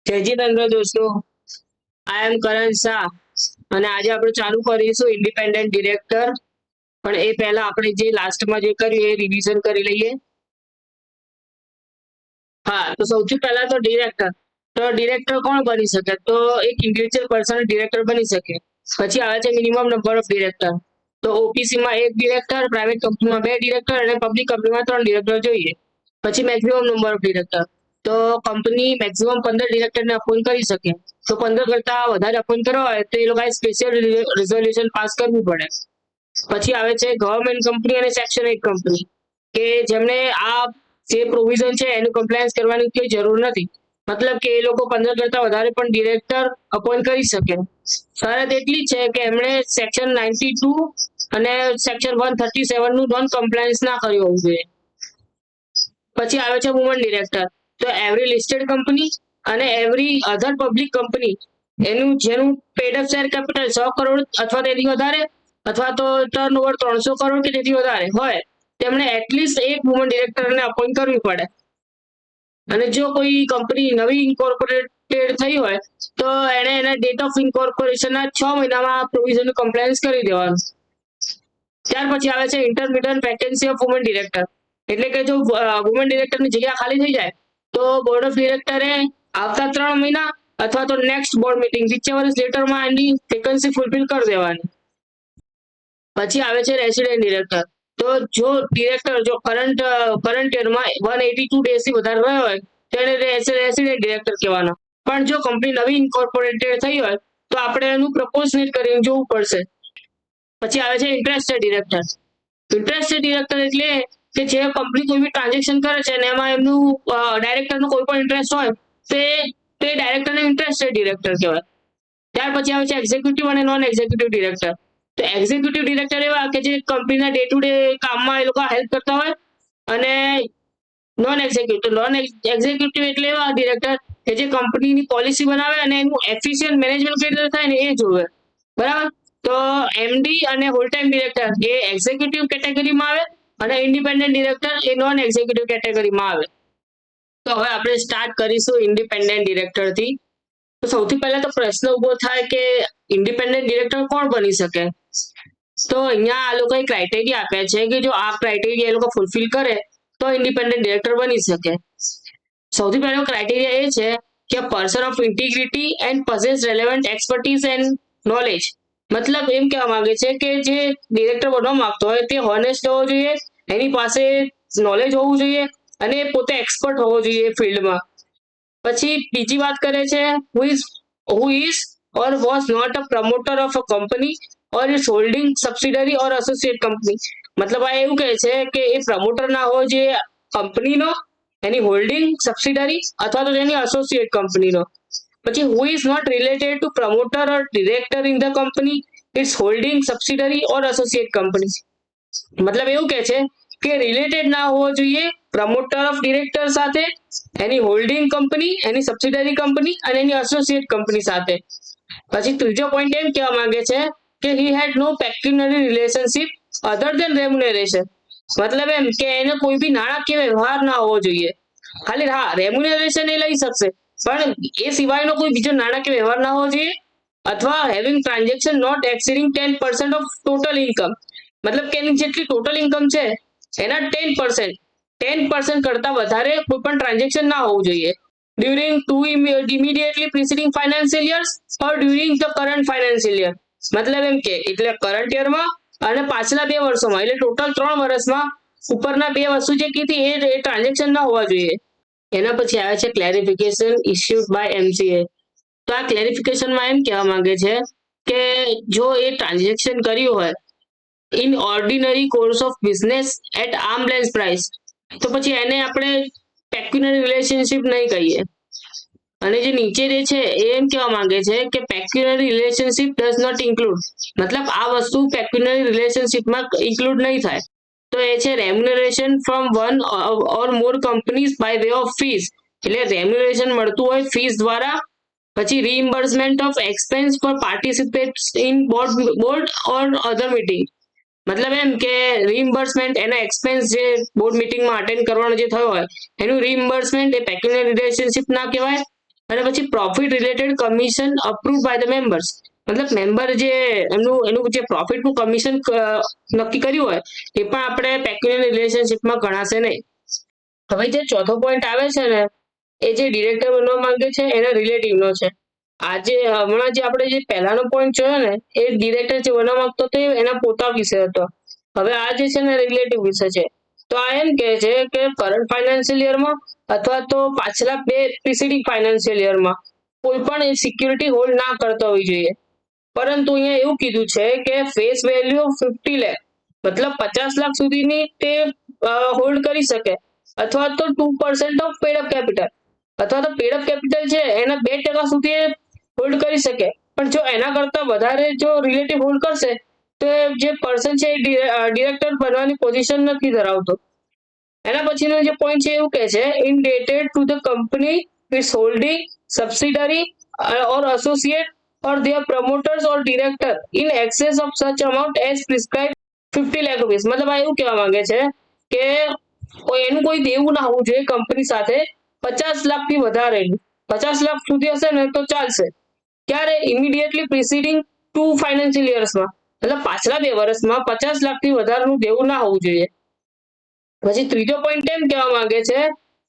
જય જિનેન્દ્ર દોસ્તો, આઈ એમ કરણ શાહ અને આજે આપણે ચાલુ કરીશું ઇન્ડિપેન્ડન્ટ ડિરેક્ટર. પણ એ પહેલા આપણે જે લાસ્ટમાં જે કર્યું એ રિવિઝન કરી લઈએ. હા, તો સૌથી પહેલા તો ડિરેક્ટર કોણ બની શકે? તો એક ઇન્ડિવિજ્યુઅલ પર્સન ડિરેક્ટર બની શકે. પછી આવે છે મિનિમમ નંબર ઓફ ડિરેક્ટર. તો ઓપીસી માં એક ડિરેક્ટર, પ્રાઇવેટ કંપનીમાં બે ડિરેક્ટર અને પબ્લિક કંપનીમાં 3 ડિરેક્ટર જોઈએ. પછી મેક્સિમમ નંબર ઓફ ડિરેક્ટર. તો કંપની મેક્સિમમ 15 ડિરેક્ટરને અપોઇન્ટ કરી શકે. તો 15 કરતા વધારે અપોઇન્ટ કરવા હોય તો એ લોકોએ સ્પેશિયલ રિઝોલ્યુશન પાસ કરવું પડે. પછી આવે છે ગવર્મેન્ટ કંપની અને સેક્શન 8 કંપની, કે જેમને આ જે પ્રોવિઝન છે એનું કમ્પ્લાયન્સ કરવાની કોઈ જરૂર નથી. મતલબ કે એ લોકો 15 કરતા વધારે પણ ડિરેક્ટર અપોઇન્ટ કરી શકે. શરત એટલી છે કે એમણે સેક્શન 92 અને સેક્શન 137 નું નોન કમ્પ્લાયન્સ ના કર્યું હોવું જોઈએ. પછી આવે છે વુમન ડિરેક્ટર. તો એવરી લિસ્ટેડ કંપની અને એવરી અધર પબ્લિક કંપની એનું જેનું paid up share capital 100 crore અથવા તેથી વધારે અથવા તો ટર્નઓવર 300 કરોડ કે તેથી વધારે હોય તેમણે એટલીસ્ટ એક વુમન ડિરેક્ટરને અપોઇન્ટ કરવી પડે. અને જો કોઈ કંપની નવી ઇન્કોર્પોરેટેડ થઈ હોય તો એને એના ડેટ ઓફ ઇન્કોર્પોરેશનના 6 મહિનામાં પ્રોવિઝનનું કમ્પ્લાયન્સ કરી દેવાનું. ત્યાર પછી આવે છે intermediate vacancy of woman director. એટલે કે જો વુમન ડિરેક્ટરની જગ્યા ખાલી થઈ જાય તો બોર્ડ ઓફ ડિરેક્ટરે આવતા 3 મહિના અથવા તો next board meeting whichever is later માં એની વેકન્સી ફૂલફિલ કરી દેવાની. પછી આવે છે રેસિડેન્ટ ડિરેક્ટર. તો જો ડિરેક્ટર જો કરંટ યરમાં 182 ડેઝ થી વધારે રહ્યો હોય તો એને રેસિડેન્ટ ડિરેક્ટર કહેવાનો. પણ જો કંપની નવી ઇન્કોર્પોરેટેડ થઈ હોય તો આપણે એનું પ્રપોઝનેટ કરીને જોવું પડશે. પછી આવે છે ઇન્ટરેસ્ટેડ ડિરેક્ટર. ઇન્ટરેસ્ટેડ ડિરેક્ટર એટલે કે જે કંપની કોઈ બી ટ્રાન્ઝેક્શન કરે છે અને એમાં એમનું ડાયરેક્ટરનો કોઈ પણ ઇન્ટરેસ્ટ હોય તે ડાયરેક્ટરને ઇન્ટરેસ્ટેડ ડિરેક્ટર કહેવાય. ત્યાર પછી આવે છે એક્ઝિક્યુટિવ અને નોન એક્ઝિક્યુટિવ ડિરેક્ટર. તો એક્ઝિક્યુટિવ ડિરેક્ટર એવા કે જે કંપનીના ડે ટુ ડે કામમાં એ લોકો હેલ્પ કરતા હોય. અને નોન એક્ઝિક્યુટિવ એટલે એવા ડિરેક્ટર કે જે કંપનીની પોલિસી બનાવે અને એનું એફિશિયન્ટ મેનેજમેન્ટ કેવી રીતે થાય ને એ જોવે. બરાબર. તો એમડી અને હોલ ટાઈમ ડિરેક્ટર એ એક્ઝિક્યુટિવ કેટેગરીમાં આવે અને ઇન્ડિપેન્ડન્ટ ડિરેક્ટર એ નોન એક્ઝિક્યુટિવ કેટેગરીમાં આવે. તો હવે આપણે સ્ટાર્ટ કરીશું ઇન્ડિપેન્ડન્ટ ડિરેક્ટરથી. તો સૌથી પહેલા તો પ્રશ્ન ઉભો થાય કે ઇન્ડિપેન્ડન્ટ ડિરેક્ટર કોણ બની શકે? તો અહીંયા આ લોકોએ ક્રાઇટેરિયા આપ્યા છે કે જો આ ક્રાઇટેરિયા એ લોકો ફૂલફિલ કરે તો ઇન્ડિપેન્ડન્ટ ડિરેક્ટર બની શકે. સૌથી પહેલો ક્રાઇટેરિયા એ છે કે person of integrity and possess relevant expertise and knowledge. મતલબ એમ કહેવા માંગે છે કે જે ડિરેક્ટર બનવા માંગતો હોય તે હોનેસ્ટ હોવો જોઈએ, એની પાસે નોલેજ હોવું જોઈએ અને પોતે એક્સપર્ટ હોવો જોઈએ ફિલ્ડમાં. પછી બીજી વાત કરે છે who is or was not a promoter of a company or its holding subsidiary or associate company. મતલબ આ એવું કહે છે કે એ પ્રમોટર ના હોવો જોઈએ કંપનીનો, એની હોલ્ડિંગ સબસિડરી અથવા તો તેની એસોસિએટ કંપનીનો. પછી who is not related to promoter or director in the company, its holding subsidiary or associate company. મતલબ એવું કહે છે કે રિલેટેડ ના હોવો જોઈએ પ્રમોટર ઓફ ડિરેક્ટર સાથે, એની હોલ્ડિંગ કંપની, એની સબસિડરી કંપની અને એની એસોસિએટ કંપની સાથે. પછી ત્રીજો પોઈન્ટ એમ કહેવા માંગે છે કે he had no pecuniary relationship other than remuneration. મતલબ એમ કે એને કોઈ બી નાણાકીય વ્યવહાર ના હોવો જોઈએ. ખાલી હા રેમ્યુનરેશન એ લઈ શકશે પણ એ સિવાયનો કોઈ બીજો નાણાકીય વ્યવહાર ના હોવો જોઈએ. અથવા having transaction not exceeding 10% of total income. મતલબ કે એની જેટલી ટોટલ ઇન્કમ છે એના 10% કરતા વધારે કોઈ પણ ટ્રાન્ઝેક્શન ના હોવું જોઈએ during two immediately preceding financial years or during the current financial year. મતલબ એમ કે એટલે કરંટ યરમાં અને પાછલા 2 વર્ષોમાં એટલે ટોટલ 3 વર્ષમાં ઉપરના 2 વસ્તુ જે કીધી એ ટ્રાન્ઝેક્શન ના હોવા જોઈએ. એના પછી આવે છે ક્લેરિફિકેશન ઇસ્યુડ બાય એમસીએ. તો આ ક્લેરિફિકેશનમાં એમ કહેવા માંગે છે કે જો એ ટ્રાન્ઝેક્શન કર્યું હોય in ordinary course of business at arm length price તો પછી એને આપણે પેક્યુનરી રિલેશનશિપ નહીં કહીએ. અને જે નીચે જે છે એ એમ કહેવા માંગે છે કે પેક્યુનરી રિલેશનશિપ ડઝ નોટ ઇન્ક્લુડ. મતલબ આ વસ્તુ પેક્યુનરી રિલેશનશિપમાં ઇન્ક્લુડ નહીં થાય. તો એ છે remuneration from one or more companies by way of fees. એટલે રેમ્યુનરેશન મળતું હોય ફીસ દ્વારા. પછી reimbursement of expense for participate in board or other meeting. મતલબ એમ કે રીઇમ્બર્સમેન્ટ એના એક્સપેન્સ જે બોર્ડ મીટિંગમાં અટેન્ડ કરવાનો જે થયો હોય એનું રીઇમ્બર્સમેન્ટ એ પેક્યુનરી રિલેશનશિપ ના કહેવાય. અને પછી profit related commission approve by the members, મતલબ મેમ્બર જે એનું જે પ્રોફિટનું કમિશન નક્કી કર્યું હોય એ પણ આપણે પેક્યુલિયર રિલેશનશિપમાં ગણાશે નહીં. હવે જે ચોથો પોઈન્ટ આવે છે ને એ જે ડિરેક્ટર બનવા માંગે છે એના રિલેટિવનો છે. આજે હમણાં જે આપણે જે પહેલાનો પોઈન્ટ જોયો ને એ ડિરેક્ટર જે બનવા માંગતો હતો એના પોતા વિશે હતો. હવે આ જે છે ને રિલેટિવ વિશે છે. તો આ એમ કહે છે કે કરંટ ફાઇનાન્શિયલ યરમાં અથવા તો પાછલા બે પ્રિસીડિંગ ફાઇનાન્શિયલ યરમાં કોઈ પણ સિક્યુરિટી હોલ્ડ ના કરતો હોવી જોઈએ, પરંતુ અહીંયા એવું કીધું છે કે ફેસ વેલ્યુ 50 લાખ મતલબ 50 લાખ સુધીની તે હોલ્ડ કરી શકે, અથવા તો 2% ઓફ પેડ અપ કેપિટલ, અથવા તો પેડ અપ કેપિટલ છે એના 2% સુધી હોલ્ડ કરી શકે. પણ જો એના કરતા વધારે જો રિલેટિવ હોલ્ડ કરશે તો જે પર્સન છે એ ડિરેક્ટર બનવાની પોઝિશન નથી ધરાવતો. એના પછીનો જે પોઈન્ટ છે એવું કહે છે indebted to the company its holding subsidiary or associate or their promoters or director in excess of such amount as prescribed 50 lakh રૂપિયા. મતલબ આ એવું કહેવા માંગે છે કે એનું કોઈ દેવું ના હોવું જોઈએ કંપની સાથે 50 લાખથી વધારે. 50 લાખ સુધી હશે ને તો ચાલશે. ક્યારે? ઇમિડિયેટલી પ્રિસીડિંગ 2 ફાઇનાન્શિયલ યર્સમાં, મતલબ પાછલા 2 વર્ષમાં 50 લાખથી વધારેનું દેવું ના હોવું જોઈએ. પછી ત્રીજો પોઈન્ટ એમ કહેવા માંગે છે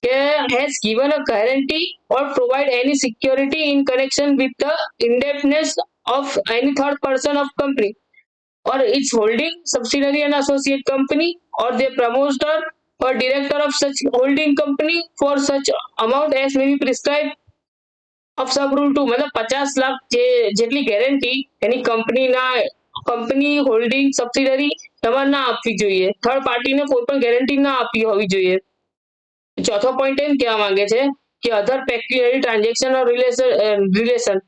કે has given a guarantee or provide any security in connection with the indebtedness of any third person of company or its holding subsidiary and associate company or the promoter or director of such holding company for such amount as may be prescribed of sub rule 2. મતલબ 50 લાખ જેટલી guarantee એની company holding subsidiary તમારે ના આપવી જોઈએ, third પાર્ટીને કોઈ પણ guarantee ના આપવી હોવી જોઈએ. ચોથો પોઈન્ટ એમ કહેવા માંગે છે કે અધર પેક્યુલિયર ટ્રાન્ઝેક્શન ઓર રિલેશન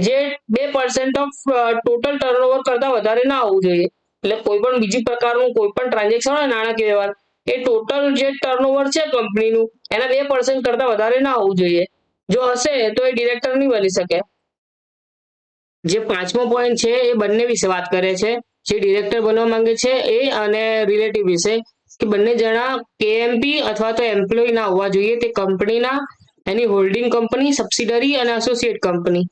જે 2% ઓફ ટોટલ ટર્નઓવર કરતા વધારે ના હોવું જોઈએ. એટલે કોઈ પણ બીજી પ્રકારનું કોઈ પણ ટ્રાન્ઝેક્શન હોય નાણાકીય વ્યવહાર એ ટોટલ જે ટર્નઓવર છે કંપનીનું એના 2% કરતા વધારે ના હોવું જોઈએ. જો હશે તો એ ડિરેક્ટર નહીં બની શકે. જે પાંચમો પોઈન્ટ છે એ બંને વિશે વાત કરે છે, જે ડિરેક્ટર બનવા માંગે છે એ અને રિલેટિવ વિશે, કે બંને જણા કેએમપી અથવા તો એમ્પ્લોય ના હોવા જોઈએ તે કંપનીના, એની હોલ્ડિંગ કંપની, સબસિડરી અને એસોસિએટ કંપની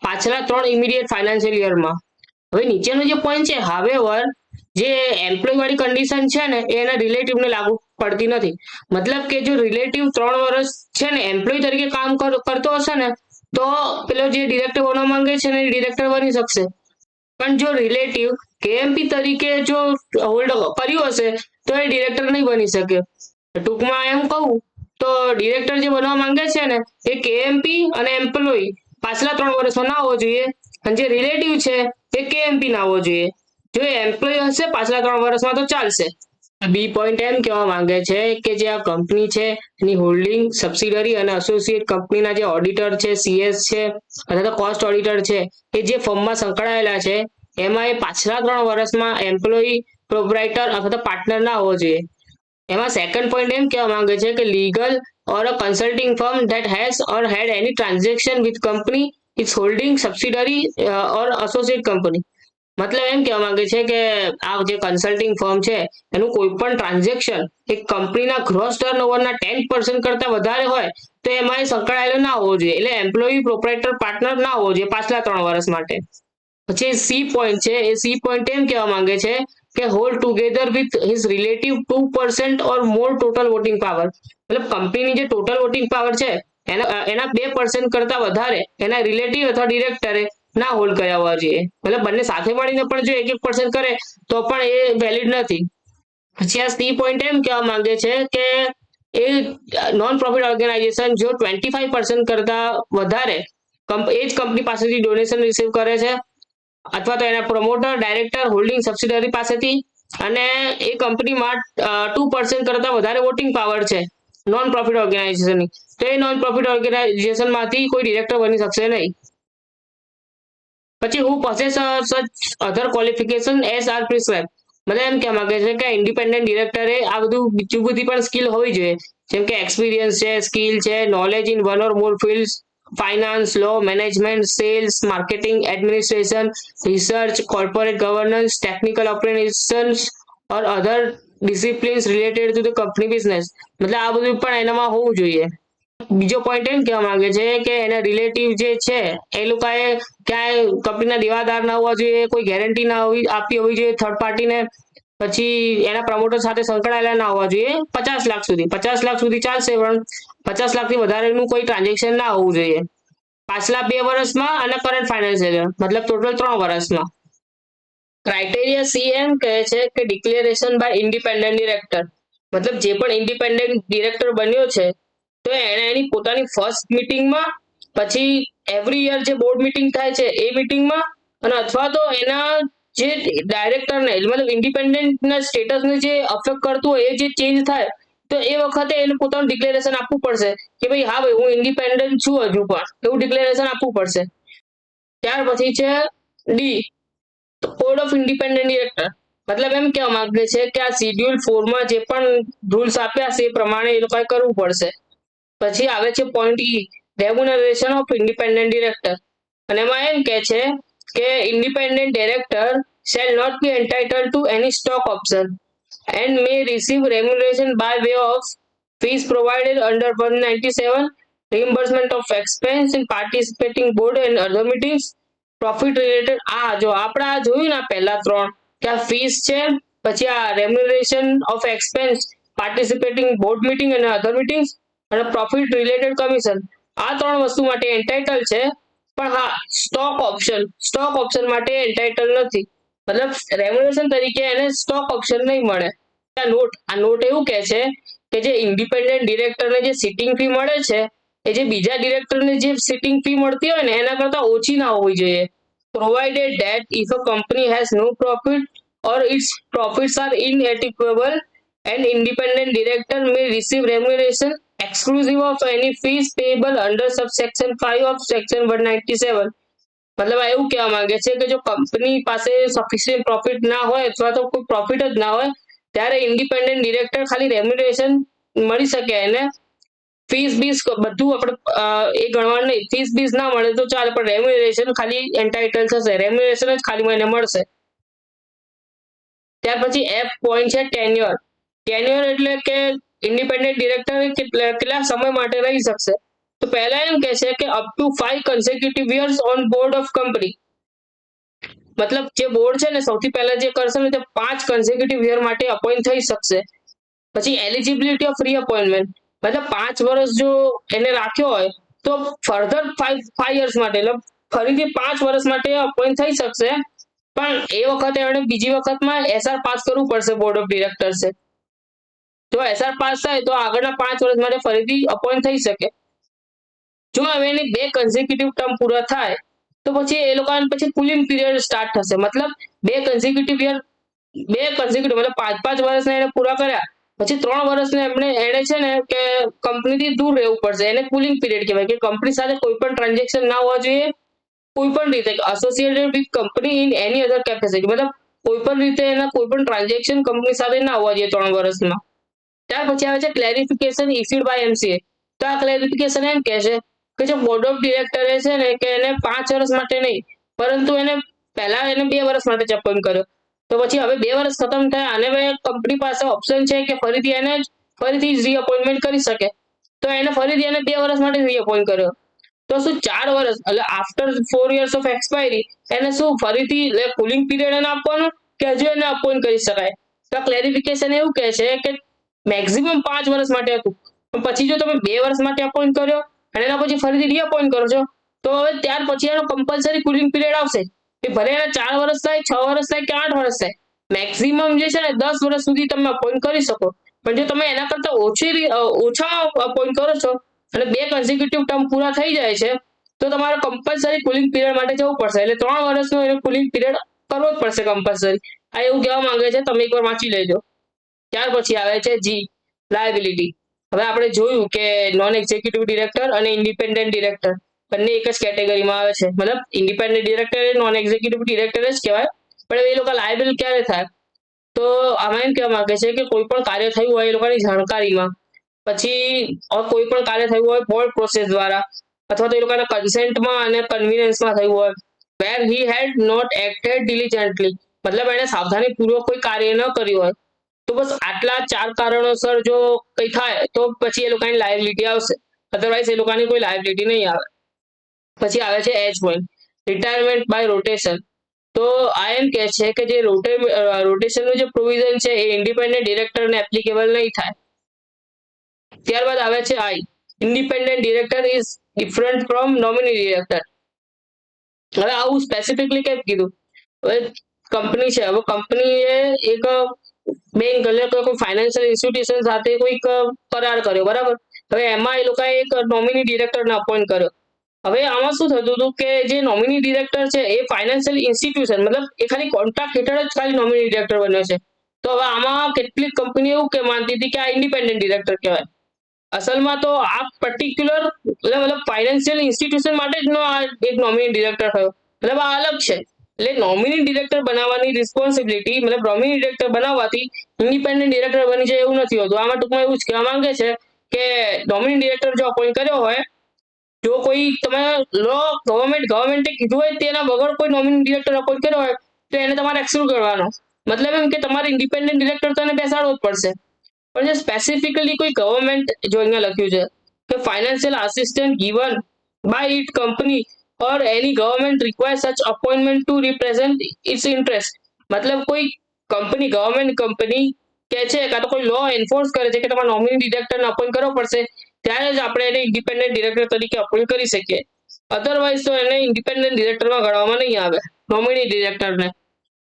પાછલા 3 ઇમિડિયેટ ફાઇનાન્શિયલ યરમાં. હવે નીચેનો જે પોઈન્ટ છે હાવેવર જે એમ્પ્લોય વાળી કન્ડિશન છે ને એ એના રિલેટિવને લાગુ પડતી નથી. મતલબ કે જો રિલેટિવ 3 વર્ષ છે ને એમ્પ્લોય તરીકે કામ કરતો હશે ને તો પેલો જે ડિરેક્ટર બનવા માંગે છે ને એ ડિરેક્ટર બની શકશે. પણ જો રિલેટિવ કેએમપી તરીકે જો હોલ્ડ કર્યું હશે તો એ ડિરેક્ટર નહીં બની શકે. ટૂંકમાં એમ કહું તો ડિરેક્ટર જે બનવા માંગે છે ને એ કેએમપી અને એમ્પ્લોય પાછલા 3 વર્ષમાં ના હોવો જોઈએ, અને જે રિલેટિવ છે એ કેએમપી ના હોવો જોઈએ. જો એમ્પ્લોય હશે પાછલા 3 વર્ષમાં તો ચાલશે. બી પોઈન્ટ એમ કહેવા માંગે છે કે જે આ કંપની છે એની હોલ્ડિંગ સબસિડરી અને એસોસિએટ કંપનીના જે ઓડિટર છે, સીએસ છે અથવા તો કોસ્ટ ઓડિટર છે એ જે ફર્મમાં સંકળાયેલા છે એમાં એ પાછલા 3 વર્ષમાં એમ્પ્લોય, પ્રોપ્રાઇટર અથવા તો પાર્ટનર ના હોવો જોઈએ. એમાં સેકન્ડ પોઈન્ટ એમ કહેવા માંગે છે કે legal or a consulting firm that has or had any transaction with company its holding subsidiary or associate company. મતલબ એમ કહેવા માંગે છે કે આ જે કન્સલ્ટિંગ ફર્મ છે એનું કોઈ પણ ટ્રાન્ઝેક્શન એક કંપનીના ગ્રોસ ટર્નઓવરના 10% કરતા વધારે હોય તો એમાં એ સંકળાયેલો ના હોવો જોઈએ. એટલે એમ્પ્લોયી, પ્રોપ્રાઇટર, પાર્ટનર ના હોવો જોઈએ પાછલા 3 વર્ષ માટે. પછી સી પોઈન્ટ છે એ સી પોઈન્ટ એમ કહેવા માંગે છે કે hold together with his relative 2% or more total voting power. મતલબ કંપનીની જે ટોટલ વોટિંગ પાવર છે એના 2% કરતા વધારે એના રિલેટિવ અથવા ડિરેક્ટરે ના હોલ્ડ કર્યા હોવા જોઈએ. મતલબ બંને સાથે મળીને પણ જો 1% કરે તો પણ એ વેલિડ નથી. પછી આ સી પોઈન્ટ એમ કહેવા માંગે છે કે એ નોન પ્રોફિટ ઓર્ગેનાઇઝેશન જો 25% કરતા વધારે એ જ કંપની પાસેથી ડોનેશન રિસીવ કરે છે અથવા તો એના પ્રમોટર, ડાયરેક્ટર, હોલ્ડિંગ સબસિડરી પાસેથી, અને એ કંપનીમાં 2% કરતા વધારે વોટિંગ પાવર છે નોન પ્રોફિટ ઓર્ગેનાઇઝેશનની, તો એ નોન પ્રોફિટ ઓર્ગેનાઇઝેશનમાંથી કોઈ ડિરેક્ટર બની શકશે નહીં. પછી હું પોસેસ સચ અધર ક્વોલિફિકેશન એસ આર પ્રિસ્ક્રાઇબ. મને એમ કહેવા માંગે છે કે ઇન્ડિપેન્ડન્ટ ડિરેક્ટરે આ બધું બીજું બધી પણ સ્કિલ હોવી જોઈએ, જેમ કે એક્સપિરિયન્સ છે, સ્કિલ છે, knowledge in one or more fields, finance, law, management, sales, marketing, administration, research, corporate governance, technical operations or other disciplines related to the company business. મતલબ આ બધું પણ એનામાં હોવું જોઈએ. બીજો પોઈન્ટ એમ કહેવા માંગે છે કે એના રિલેટિવ જે છે એ લોકોએ ક્યાંય કંપનીના દેવાદાર ના હોવા જોઈએ, કોઈ ગેરંટી ના આપી હોવી જોઈએ થર્ડ પાર્ટીને, પછી એના પ્રમોટર સાથે સંકળાયેલા ના હોવા જોઈએ. 50 લાખ સુધી, 50 લાખ સુધી ચાલશે, પણ 50 લાખથી વધારેનું કોઈ ટ્રાન્ઝેક્શન ના હોવું જોઈએ પાછલા 2 વર્ષમાં અને કરંટ ફાઇનાન્શિયલ યર, મતલબ ટોટલ 3 વર્ષમાં. ક્રાઇટેરિયા સી એમ કહે છે કે ડિક્લેરેશન બાય ઇન્ડિપેન્ડન્ટ ડિરેક્ટર, મતલબ જે પણ ઇન્ડિપેન્ડન્ટ ડિરેક્ટર બન્યો છે તો એણે એની પોતાની ફર્સ્ટ મીટિંગમાં, પછી એવરી યર જે બોર્ડ મીટિંગ થાય છે એ મીટિંગમાં, અને અથવા તો એના જે ડાયરેક્ટરને મતલબ ઇન્ડિપેન્ડન્ટના સ્ટેટસને જે અફેક્ટ કરતું હોય એ જે ચેન્જ થાય તો એ વખતે એને પોતાનું ડિક્લેરેશન આપવું પડશે કે ભાઈ હા ભાઈ હું ઇન્ડિપેન્ડન્ટ છું હજુ પણ, એવું ડિક્લેરેશન આપવું પડશે. ત્યાર પછી છે D, board of independent director, મતલબ એમ કહેવા માંગે છે કે આ શિડ્યુલ 4માં જે પણ રૂલ્સ આપ્યા છે એ પ્રમાણે એ લોકોએ કરવું પડશે. પછી આવે છે point E, remuneration of independent director, અને એમાં એમ કહે છે કે independent director shall not be entitled to any stock option and may receive remuneration by way of fees provided under 197, reimbursement of expense in participating board and other meetings, profit related. આ જો આપણે આ જોયું ને પહેલા 3 કે આ fees છે, પછી આ remuneration of expense, participating board meeting અને અધર મીટિંગ્સ, અને પ્રોફિટ રિલેટેડ કમિશન, આ 3 વસ્તુ માટે એન્ટાઇટલ છે. પણ હા, સ્ટોક ઓપ્શન માટે એન્ટાઇટલ નથી, મતલબ રેમ્યુનરેશન તરીકે એને સ્ટોક ઓપ્શન નહીં મળે. આ નોટ એવું કહે છે કે જે ઇન્ડિપેન્ડન્ટ ડિરેક્ટરને જે સિટિંગ ફી મળે છે એ જે બીજા ડિરેક્ટરને જે સિટિંગ ફી મળતી હોય ને એના કરતા ઓછી ના હોવી જોઈએ, provided that if a company has no profit or its profits are inadequate, an independent director may receive remuneration exclusive of any fees payable under subsection 5 of section 197. મતલબ આ એવું કહેવા માંગે છે કે જો કંપની પાસે સફિશિયન્ટ પ્રોફિટ ના હોય અથવા તો કોઈ પ્રોફિટ જ ના હોય ત્યારે ઇન્ડિપેન્ડન્ટ ડિરેક્ટર ખાલી રેમ્યુનરેશન મળી શકે એને, ફીસ બીસ બધું આપણે એ ગણવાનું નહીં, ફીસ બીસ ના મળે તો ચાલે પણ રેમ્યુનરેશન ખાલી એન્ટાઇટલ થશે, રેમ્યુનરેશન જ ખાલી એને મળશે. ત્યાર પછી એફ પોઈન્ટ છે ટેન્યોર. ટેન્યોર એટલે કે ઇન્ડિપેન્ડન્ટ ડિરેક્ટર કેટલા સમય માટે રહી શકશે. તો પહેલા એમ કહે છે કે up to 5 consecutive years on board of company, મતલબ જે બોર્ડ છે ને સૌથી પહેલા જે કરશે ને તે 5 consecutive year માટે અપોઇન્ટ થઈ શકશે. પછી એલિજિબિલિટી ઓફ રીઅપોઇન્ટમેન્ટ, મતલબ 5 વર્ષ જો એને રાખ્યો હોય તો ફર્ધર 5 years માટે, એટલે ફરીથી 5 વર્ષ માટે અપોઇન્ટ થઈ શકશે, પણ એ વખતે એણે બીજી વખતમાં એસઆર પાસ કરવું પડશે બોર્ડ ઓફ ડિરેક્ટર્સે. જો એસઆર પાસ થાય તો આગળના 5 વર્ષ માટે ફરીથી અપોઇન્ટ થઈ શકે. જો હવે એની 2 કન્ઝિક્યુટિવ ટર્મ પૂરા થાય તો પછી એ લોકોને પછી કુલિંગ પીરિયડ સ્ટાર્ટ થશે, મતલબ 2 કન્ઝિક્યુટિવ યર, 2 કન્ઝિક્યુટિવ મતલબ 5 વર્ષને એને પૂરા કર્યા પછી 3 વર્ષને એને છે ને કે કંપનીથી દૂર રહેવું પડશે, એને કુલિંગ પીરિયડ કહેવાય, કે કંપની સાથે કોઈ પણ ટ્રાન્ઝેક્શન ના હોવા જોઈએ કોઈ પણ રીતે, associated with company in any other capacity, મતલબ કોઈ પણ રીતે એના કોઈ પણ ટ્રાન્ઝેક્શન કંપની સાથે ના હોવા જોઈએ 3 વર્ષમાં. ત્યાર પછી આવે છે ક્લેરિફિકેશન ઇસ્યુડ બાય એમસીએ. તો આ ક્લેરિફિકેશન એમ કહે છે કે જો બોર્ડ ઓફ ડિરેક્ટરે છે ને કે એને 5 વર્ષ માટે નહીં પરંતુ એને પહેલા એને 2 વર્ષ માટે જ અપોઇન્ટ કર્યો, તો પછી હવે 2 વર્ષ ખતમ થયા અને હવે કંપની પાસે ઓપ્શન છે કે ફરીથી રીઅપોઇન્ટમેન્ટ કરી શકે, તો એને ફરીથી એને 2 વર્ષ માટે રીઅપોઇન્ટ કર્યો, તો શું 4 વર્ષ એટલે આફ્ટર 4 years ઓફ એક્સપાયરી એને શું ફરીથી કુલિંગ પીરિયડ એને આપવાનું કે હજુ એને અપોઇન્ટ કરી શકાય. તો ક્લેરિફિકેશન એવું કહે છે કે મેક્સિમમ 5 વર્ષ માટે હતું, પણ પછી જો તમે 2 વર્ષ માટે અપોઇન્ટ કર્યો અને એના પછી ફરીથી રીઅપોઇન્ટ કરો છો તો હવે ત્યાર પછી એનો કમ્પલસરી કુલિંગ પીરિયડ આવશે, કે ભલે એને 4 વર્ષ થાય, 6 વર્ષ થાય કે 8 વર્ષ થાય, મેક્સિમમ જે છે ને 10 વર્ષ સુધી તમે અપોઇન્ટ કરી શકો. પણ જો તમે એના કરતા ઓછા અપોઇન્ટ કરો છો અને 2 કન્ઝિક્યુટિવ ટર્મ પૂરા થઈ જાય છે તો તમારે કમ્પલસરી કુલિંગ પીરિયડ માટે જવું પડશે, એટલે 3 વર્ષનો એને કુલિંગ પીરિયડ કરવો જ પડશે કમ્પલસરી. આ એવું કહેવા માંગે છે, તમે એકવાર વાંચી લેજો. ત્યાર પછી આવે છે જી, લાયબિલિટી. હવે આપણે જોયું કે નોન એક્ઝિક્યુટિવ ડિરેક્ટર અને ઇન્ડિપેન્ડન્ટ ડિરેક્ટર બંને એક જ કેટેગરીમાં આવે છે, મતલબ ઇન્ડિપેન્ડન્ટ ડિરેક્ટર એ નોન એક્ઝિક્યુટિવ ડિરેક્ટર જ કહેવાય, પણ એ લોકો લાયબલ ક્યારે થાય તો આમાં એમ કહેવા માંગે છે કે કોઈ પણ કાર્ય થયું હોય એ લોકોની જાણકારીમાં, પછી કોઈ પણ કાર્ય થયું હોય બોર્ડ પ્રોસેસ દ્વારા અથવા તો એ લોકોના કન્સેન્ટમાં અને કન્વીનિયન્સમાં થયું હોય, where he had not acted diligently, મતલબ એને સાવધાનીપૂર્વક કોઈ કાર્ય ન કર્યું હોય, તો બસ આટલા 4 કારણોસર જો કંઈ થાય તો પછી એ લોકોની લાયબિલિટી આવશે. અધરવાઇઝ એ લોકોની કોઈ લાયબિલિટી નહીં આવે. પછી આવે છે H1 રિટાયરમેન્ટ બાય રોટેશન. તો આ એમ કે છે કે જે રોટેશનનું જે પ્રોવિઝન છે એ ઇન્ડિપેન્ડન્ટ ડિરેક્ટરને એપ્લિકેબલ નહીં થાય. ત્યારબાદ આવે છે I independent director is different from nominee director. હવે આવું સ્પેસિફિકલી કેમ કીધું? હવે કંપની છે, હવે કંપનીએ એક બેંક એટલે કોઈ ફાઇનાન્શિયલ ઇન્સ્ટિટ્યુશન સાથે કોઈક કરાર કર્યો, બરાબર. હવે એમાં એ લોકોએ એક નોમિની ડિરેક્ટરને અપોઇન્ટ કર્યો. હવે આમાં શું થતું હતું કે જે નોમિની ડિરેક્ટર છે એ ફાઇનાન્શિયલ ઇન્સ્ટિટ્યુશન મતલબ એ ખાલી કોન્ટ્રાક્ટ હેઠળ જ ખાલી નોમિની ડિરેક્ટર બન્યો છે. તો હવે આમાં કેટલીક કંપની એવું કે માનતી હતી કે આ ઇન્ડિપેન્ડન્ટ ડિરેક્ટર કહેવાય. અસલમાં તો આ પર્ટિક્યુલર મતલબ ફાઇનાન્શિયલ ઇન્સ્ટિટ્યુશન માટે જ આ એક નોમિની ડિરેક્ટર થયો, મતલબ આ અલગ છે. એટલે નોમિની ડિરેક્ટર બનાવવાની રિસ્પોન્સિબિલિટી મતલબ નોમિની ડિરેક્ટર બનાવવાથી ઇન્ડિપેન્ડન્ટ ડિરેક્ટર બની જાય એવું નથી હોતું. આમાં ટૂંકમાં એવું જ કહેવા માંગે છે કે નોમિની ડિરેક્ટર જો અપોઇન્ટ કર્યો હોય, જો કોઈ તમે લો ગવર્મેન્ટે કીધું હોય તેના વગર કોઈ નોમિની ડિરેક્ટર અપોઇન્ટ કર્યો હોય તો એને તમારે એક્સક્લુડ કરવાનો. મતલબ એમ કે તમારે ઇન્ડિપેન્ડન્ટ ડિરેક્ટર તો એને બેસાડવો જ પડશે. પણ જે સ્પેસિફિકલી કોઈ ગવર્મેન્ટ જો અહીંયા લખ્યું છે કે financial assistant given by it company or any government requires such appointment to represent its interest. મતલબ કોઈ કંપની ગવર્મેન્ટ કંપની કે છે કાં તો કોઈ લો એન્ફોર્સ કરે છે કે તમારે નોમિની ડિરેક્ટરને અપોઇન્ટ કરવો પડશે, ત્યારે જ આપણે એને ઇન્ડિપેન્ડન્ટ ડિરેક્ટર તરીકે અપોઇન્ટ કરી શકીએ. અધરવાઇઝ તો એને ઇન્ડિપેન્ડન્ટ ડિરેક્ટરમાં ગણવામાં નહીં આવે નોમિની ડિરેક્ટરને.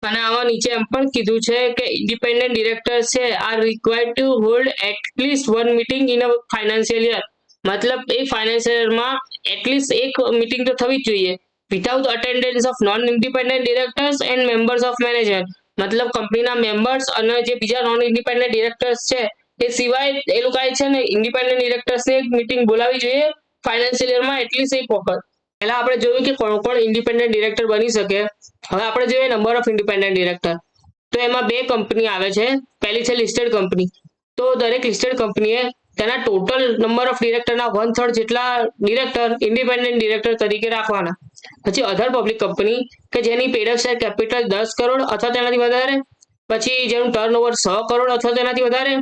અને આમાં નીચે એમ પણ કીધું છે કે ઇન્ડિપેન્ડન્ટ ડિરેક્ટર છે are required to hold at least one meeting in a financial year. મતલબ એ ફાઇનાન્શિયલ યરમાં એટલીસ્ટ એક મીટિંગ તો થવી જ જોઈએ without attendance of non independent directors and members of management. મતલબ કંપનીના મેમ્બર્સ અને જે બીજા નોન ઇન્ડિપેન્ડન્ટ ડિરેક્ટર્સ છે એ સિવાય એ લોકોએ છે ને ઇન્ડિપેન્ડન્ટ ડિરેક્ટર્સની એક મીટિંગ બોલાવી જોઈએ ફાઇનાન્શિયલ યરમાં એટલીસ્ટ એક વખત. પહેલા આપણે જોયું કે કોણ કોણ ઇન્ડિપેન્ડન્ટ ડિરેક્ટર બની શકે. હવે આપણે જોઈએ નંબર ઓફ ઇન્ડિપેન્ડન્ટ ડિરેક્ટર. તો એમાં બે કંપની આવે છે. પહેલી છે લિસ્ટેડ કંપની. તો દરેક લિસ્ટેડ કંપનીએ તેના ટોટલ નંબર ઓફ ડિરેક્ટરના 1/3 જેટલા ડિરેક્ટર ઇન્ડિપેન્ડન્ટ ડિરેક્ટર તરીકે રાખવાના. પછી અધર પબ્લિક કંપની કે જેની પેડ શેર કેપિટલ 10 કરોડ અથવા તેનાથી વધારે, પછી જેનું ટર્નઓવર 100 કરોડ અથવા તેનાથી વધારે,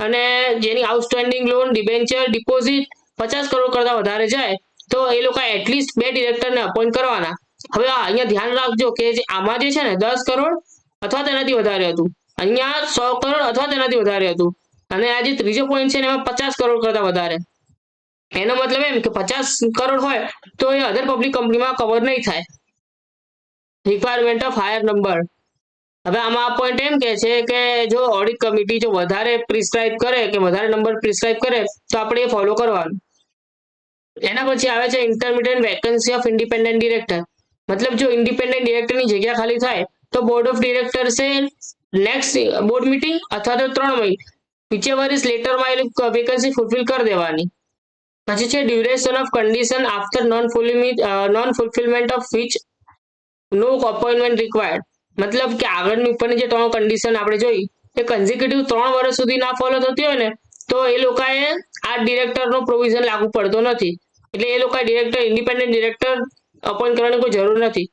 અને જેની outstanding loan debenture deposit 50 crore કરતા વધારે જાય તો એ લોકો એટલીસ્ટ 2 ડિરેક્ટરને અપોઇન્ટ કરવાના. હવે અહીંયા ધ્યાન રાખજો કે આમાં જે છે ને 10 કરોડ અથવા તેનાથી વધારે હતું, અહીંયા 100 કરોડ અથવા તેનાથી વધારે હતું, અને આ જે ત્રીજો પોઈન્ટ છે ને એમાં 50 કરોડ કરતા વધારે. એનો મતલબ એમ કે 50 કરોડ હોય તો એ અધર પબ્લિક કંપનીમાં કવર નહીં થાય. Requirement of higher number. હવે આમાં આ પોઈન્ટ એમ કે છે કે જો ઓડિટ કમિટી જો વધારે પ્રિસ્ક્રાઇબ કરે કે વધારે નંબર પ્રિસ્ક્રાઇબ કરે તો આપણે એ ફોલો કરવાનું. એના પછી આવે છે intermediate vacancy of independent director. મતલબ જો ઇન્ડિપેન્ડન્ટ ડિરેક્ટરની જગ્યા ખાલી થાય તો બોર્ડ ઓફ ડિરેક્ટર્સે નેક્સ્ટ બોર્ડ મીટિંગ અથવા તો 3 મહિને whichever is later માં વેકન્સી ફુલફિલ કરી દેવાની. પછી છે duration of condition after non fulfilment of which no appointment required. મતલબ કે આગળની ઉપરની જે 3 કન્ડિશન આપણે જોઈ એ કન્ઝિક્યુટિવ 3 વર્ષ સુધી ના ફોલો થતી હોય ને તો એ લોકોએ આ ડિરેક્ટરનો પ્રોવિઝન લાગુ પડતો નથી. એટલે એ લોકોએ ડિરેક્ટર ઇન્ડિપેન્ડન્ટ ડિરેક્ટર અપોઇન્ટ કરવાની કોઈ જરૂર નથી.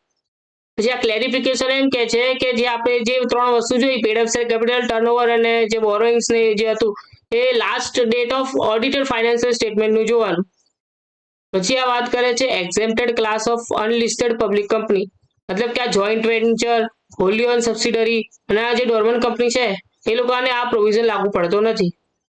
પછી આ ક્લેરિફિકેશન એમ કે છે કે જે આપણે જે 3 વસ્તુ જોઈ paid up share capital, turnover અને જે બોરોઇંગ્સ ને જે હતું એ last date of audited financial સ્ટેટમેન્ટનું જોવાનું. પછી આ વાત કરે છે exempted class of unlisted public company. મતલબ કે આ joint venture, wholly own subsidiary અને આ જે ડોર્મન્ટ કંપની છે એ લોકોને આ પ્રોવિઝન લાગુ પડતો નથી.